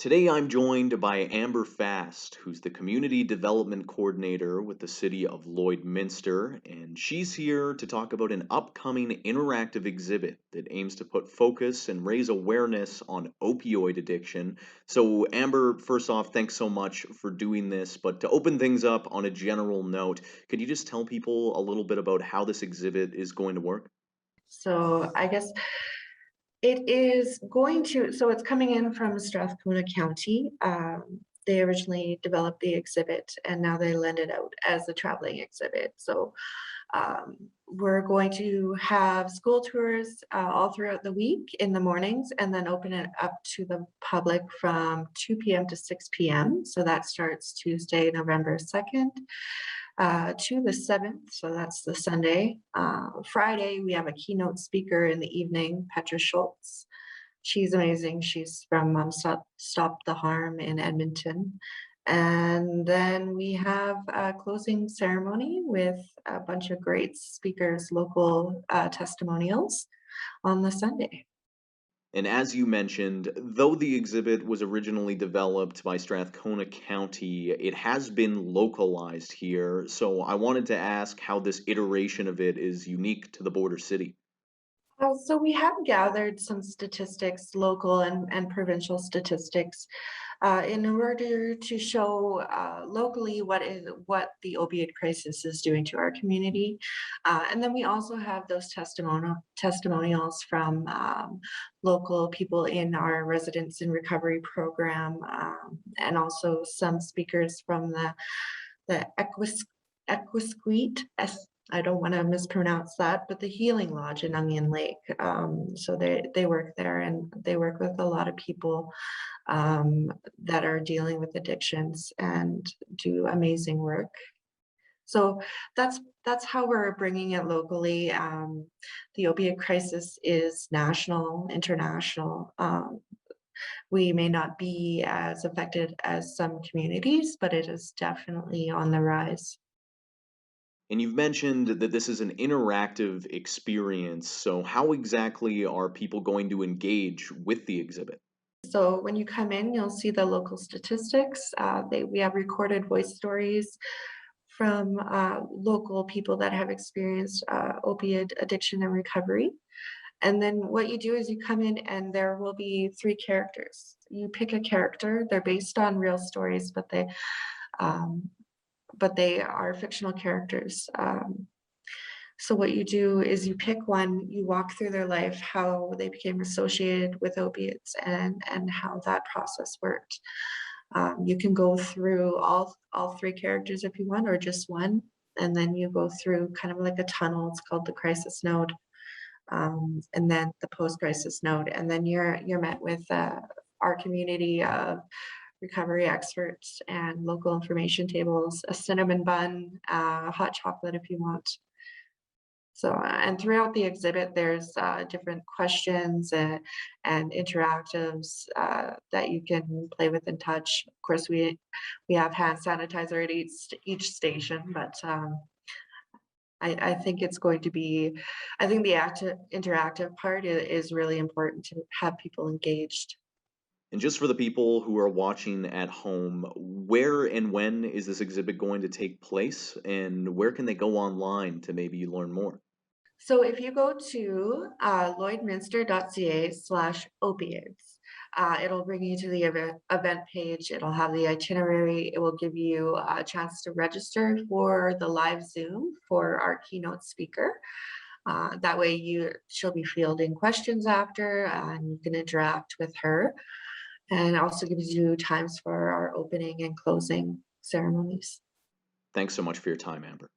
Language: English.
Today, I'm joined by Amber Fast, who's the Community Development Coordinator with the City of Lloydminster, and she's here to talk about an upcoming interactive exhibit that aims to put focus and raise awareness on opioid addiction. So, Amber, first off, thanks so much for doing this. But to open things up on a general note, could you just tell people a little bit about how this exhibit is going to work? So I guess it is going to, so it's coming in from Strathcona County. They originally developed the exhibit and now they lend it out as a traveling exhibit. So we're going to have school tours all throughout the week in the mornings and then open it up to the public from 2 p.m. to 6 p.m. So that starts Tuesday, November 2nd to the 7th. So that's the Sunday. Friday, we have a keynote speaker in the evening, Petra Schultz. She's amazing. She's from Stop the Harm in Edmonton. And then we have a closing ceremony with a bunch of great speakers, local testimonials on the Sunday. And as you mentioned, though the exhibit was originally developed by Strathcona County, it has been localized here. So I wanted to ask how this iteration of it is unique to the border city. So we have gathered some statistics, local and provincial statistics, in order to show locally what the opioid crisis is doing to our community, and then we also have those testimonials from local people in our residents in recovery program, and also some speakers from the Equisquete. I don't want to mispronounce that, but the Healing Lodge in Onion Lake. So they work there and they work with a lot of people that are dealing with addictions and do amazing work. So that's how we're bringing it locally. The opiate crisis is national, international. We may not be as affected as some communities, but it is definitely on the rise. And you've mentioned that this is an interactive experience. So, how exactly are people going to engage with the exhibit? So when you come in, you'll see the local statistics. We have recorded voice stories from local people that have experienced opiate addiction and recovery. And then what you do is you come in and there will be three characters. You pick a character. They're based on real stories, um, but they are fictional characters. So what you do is you pick one, you walk through their life, how they became associated with opiates and how that process worked. You can go through all three characters if you want, or just one, and then you go through kind of like a tunnel. It's called the crisis node, and then the post-crisis node, and then you're met with our community of recovery experts and local information tables, a cinnamon bun, hot chocolate if you want. So, and throughout the exhibit, there's different questions and interactives that you can play with and touch. Of course, we have hand sanitizer at each station, but I think it's going to be, I think the interactive part is really important to have people engaged. And just for the people who are watching at home, where and when is this exhibit going to take place? And where can they go online to maybe learn more? So if you go to lloydminster.ca/opiates, it'll bring you to the event page. It'll have the itinerary. It will give you a chance to register for the live Zoom for our keynote speaker. That way she'll be fielding questions after and you can interact with her. And it also gives you times for our opening and closing ceremonies. Thanks so much for your time, Amber.